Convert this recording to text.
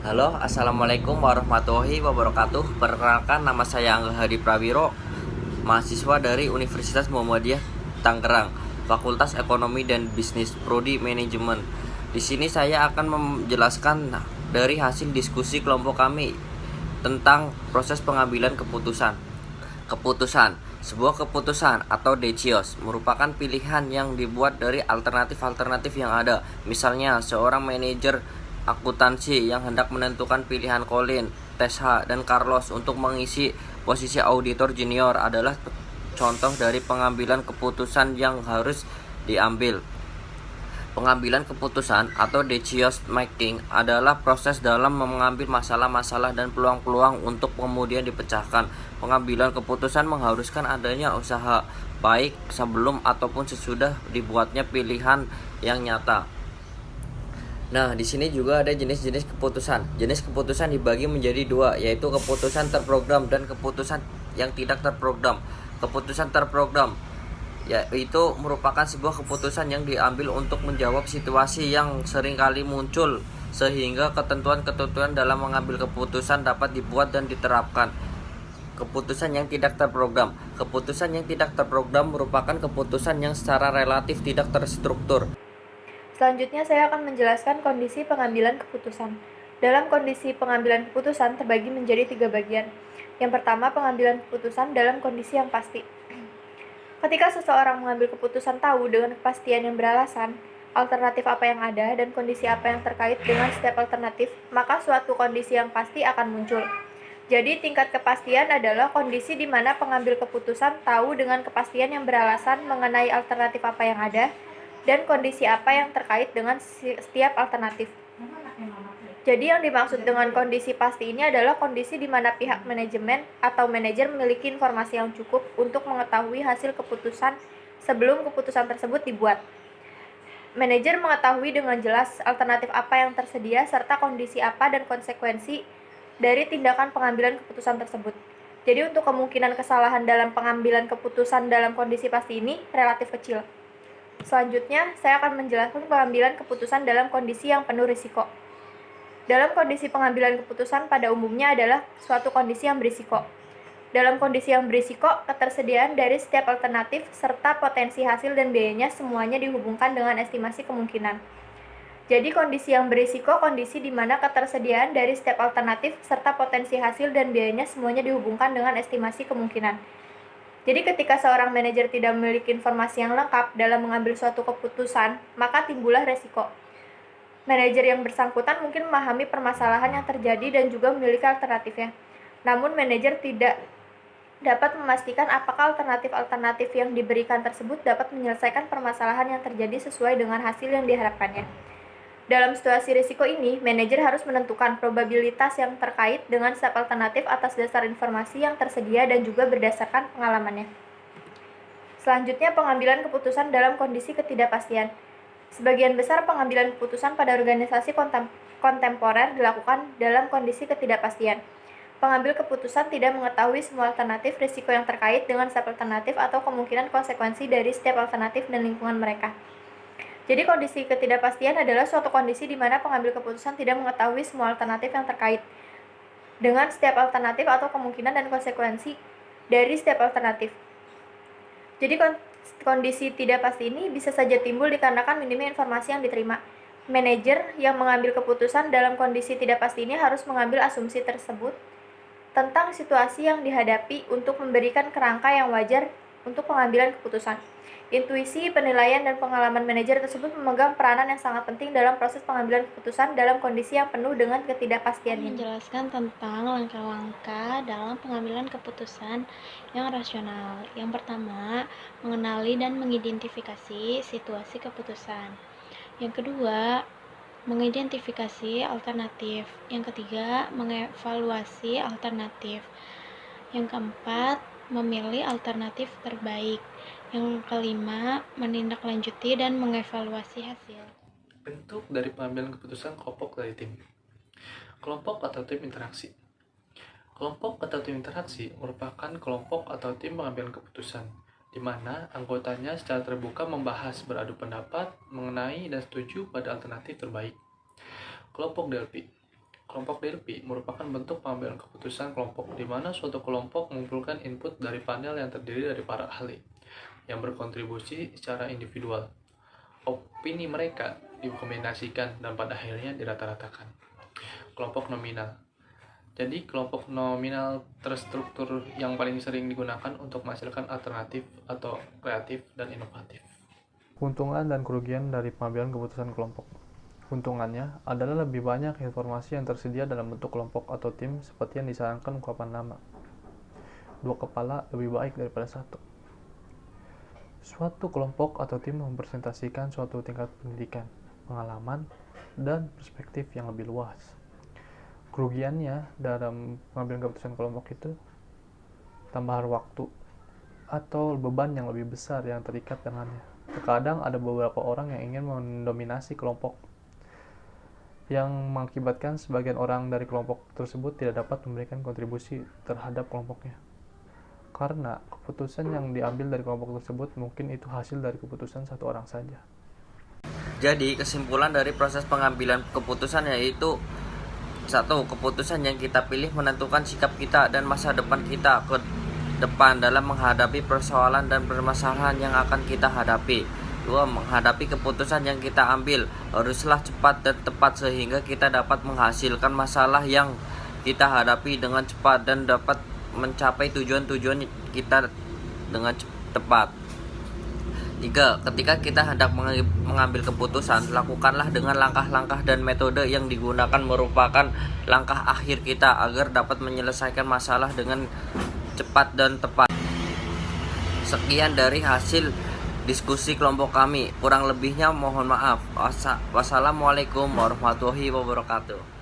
Halo, assalamualaikum warahmatullahi wabarakatuh. Perkenalkan, nama saya Angga Hadi Prawiro, mahasiswa dari Universitas Muhammadiyah Tangerang, Fakultas Ekonomi dan Bisnis, Prodi Manajemen. Di sini saya akan menjelaskan dari hasil diskusi kelompok kami tentang proses pengambilan keputusan. Keputusan, sebuah keputusan atau decios merupakan pilihan yang dibuat dari alternatif-alternatif yang ada. Misalnya, seorang manajer akuntansi yang hendak menentukan pilihan Colin, Tesha, dan Carlos untuk mengisi posisi auditor junior adalah contoh dari pengambilan keputusan yang harus diambil. Pengambilan keputusan atau decision making adalah proses dalam mengambil masalah-masalah dan peluang-peluang untuk kemudian dipecahkan. Pengambilan keputusan mengharuskan adanya usaha, baik sebelum ataupun sesudah dibuatnya pilihan yang nyata. Nah, di sini juga ada jenis-jenis keputusan. Jenis keputusan dibagi menjadi dua, yaitu keputusan terprogram dan keputusan yang tidak terprogram. Keputusan terprogram yaitu merupakan sebuah keputusan yang diambil untuk menjawab situasi yang seringkali muncul, sehingga ketentuan-ketentuan dalam mengambil keputusan dapat dibuat dan diterapkan. Keputusan yang tidak terprogram. Keputusan yang tidak terprogram merupakan keputusan yang secara relatif tidak terstruktur. Selanjutnya saya akan menjelaskan kondisi pengambilan keputusan. Dalam kondisi pengambilan keputusan terbagi menjadi 3 bagian. Yang pertama, pengambilan keputusan dalam kondisi yang pasti. Ketika seseorang mengambil keputusan tahu dengan kepastian yang beralasan, alternatif apa yang ada dan kondisi apa yang terkait dengan setiap alternatif, maka suatu kondisi yang pasti akan muncul. Jadi tingkat kepastian adalah kondisi di mana pengambil keputusan tahu dengan kepastian yang beralasan mengenai alternatif apa yang ada dan kondisi apa yang terkait dengan setiap alternatif. Jadi yang dimaksud dengan kondisi pasti ini adalah kondisi di mana pihak manajemen atau manajer memiliki informasi yang cukup untuk mengetahui hasil keputusan sebelum keputusan tersebut dibuat. Manajer mengetahui dengan jelas alternatif apa yang tersedia serta kondisi apa dan konsekuensi dari tindakan pengambilan keputusan tersebut. Jadi untuk kemungkinan kesalahan dalam pengambilan keputusan dalam kondisi pasti ini relatif kecil. Selanjutnya, saya akan menjelaskan pengambilan keputusan dalam kondisi yang penuh risiko. Dalam kondisi pengambilan keputusan pada umumnya adalah suatu kondisi yang berisiko. Dalam kondisi yang berisiko, ketersediaan dari setiap alternatif serta potensi hasil dan biayanya semuanya dihubungkan dengan estimasi kemungkinan. Jadi kondisi yang berisiko kondisi di mana ketersediaan dari setiap alternatif serta potensi hasil dan biayanya semuanya dihubungkan dengan estimasi kemungkinan. Jadi ketika seorang manajer tidak memiliki informasi yang lengkap dalam mengambil suatu keputusan, maka timbullah resiko. Manajer yang bersangkutan mungkin memahami permasalahan yang terjadi dan juga memiliki alternatifnya. Namun manajer tidak dapat memastikan apakah alternatif-alternatif yang diberikan tersebut dapat menyelesaikan permasalahan yang terjadi sesuai dengan hasil yang diharapkannya. Dalam situasi risiko ini, manajer harus menentukan probabilitas yang terkait dengan setiap alternatif atas dasar informasi yang tersedia dan juga berdasarkan pengalamannya. Selanjutnya, pengambilan keputusan dalam kondisi ketidakpastian. Sebagian besar pengambilan keputusan pada organisasi kontemporer dilakukan dalam kondisi ketidakpastian. Pengambil keputusan tidak mengetahui semua alternatif, risiko yang terkait dengan setiap alternatif, atau kemungkinan konsekuensi dari setiap alternatif dan lingkungan mereka. Jadi kondisi ketidakpastian adalah suatu kondisi di mana pengambil keputusan tidak mengetahui semua alternatif yang terkait dengan setiap alternatif atau kemungkinan dan konsekuensi dari setiap alternatif. Jadi kondisi tidak pasti ini bisa saja timbul dikarenakan minimnya informasi yang diterima. Manajer yang mengambil keputusan dalam kondisi tidak pasti ini harus mengambil asumsi tersebut tentang situasi yang dihadapi untuk memberikan kerangka yang wajar untuk pengambilan keputusan. Intuisi, penilaian, dan pengalaman manajer tersebut memegang peranan yang sangat penting dalam proses pengambilan keputusan dalam kondisi yang penuh dengan ketidakpastian ini. Menjelaskan tentang langkah-langkah dalam pengambilan keputusan yang rasional. Yang pertama, mengenali dan mengidentifikasi situasi keputusan. Yang kedua, mengidentifikasi alternatif. Yang ketiga, mengevaluasi alternatif. Yang keempat, memilih alternatif terbaik. Yang kelima, menindaklanjuti dan mengevaluasi hasil. Bentuk dari pengambilan keputusan kelompok dari tim. Kelompok atau tim interaksi. Kelompok atau tim interaksi merupakan kelompok atau tim pengambilan keputusan, di mana anggotanya secara terbuka membahas, beradu pendapat, mengenai dan setuju pada alternatif terbaik. Kelompok DLP. Kelompok DLP merupakan bentuk pengambilan keputusan kelompok di mana suatu kelompok mengumpulkan input dari panel yang terdiri dari para ahli yang berkontribusi secara individual. Opini mereka dikombinasikan dan pada akhirnya dirata-ratakan. Kelompok nominal. Jadi, kelompok nominal terstruktur yang paling sering digunakan untuk menghasilkan alternatif atau kreatif dan inovatif. Keuntungan dan kerugian dari pengambilan keputusan kelompok. Keuntungannya adalah lebih banyak informasi yang tersedia dalam bentuk kelompok atau tim seperti yang disarankan ungkapan nama. 2 kepala lebih baik daripada 1. Suatu kelompok atau tim mempresentasikan suatu tingkat pendidikan, pengalaman, dan perspektif yang lebih luas. Kerugiannya dalam pengambilan keputusan kelompok itu tambahan waktu atau beban yang lebih besar yang terikat dengannya. Terkadang ada beberapa orang yang ingin mendominasi kelompok, yang mengakibatkan sebagian orang dari kelompok tersebut tidak dapat memberikan kontribusi terhadap kelompoknya. Karena keputusan yang diambil dari kelompok tersebut mungkin itu hasil dari keputusan satu orang saja. Jadi, kesimpulan dari proses pengambilan keputusan yaitu 1. Keputusan yang kita pilih menentukan sikap kita dan masa depan kita ke depan dalam menghadapi persoalan dan permasalahan yang akan kita hadapi. 2. Menghadapi keputusan yang kita ambil haruslah cepat dan tepat sehingga kita dapat menghasilkan masalah yang kita hadapi dengan cepat dan dapat mencapai tujuan-tujuan kita dengan tepat. 3. Ketika kita hendak mengambil keputusan, lakukanlah dengan langkah-langkah dan metode yang digunakan merupakan langkah akhir kita agar dapat menyelesaikan masalah dengan cepat dan tepat. Sekian dari hasil diskusi kelompok kami. Kurang lebihnya mohon maaf. Wassalamualaikum warahmatullahi wabarakatuh.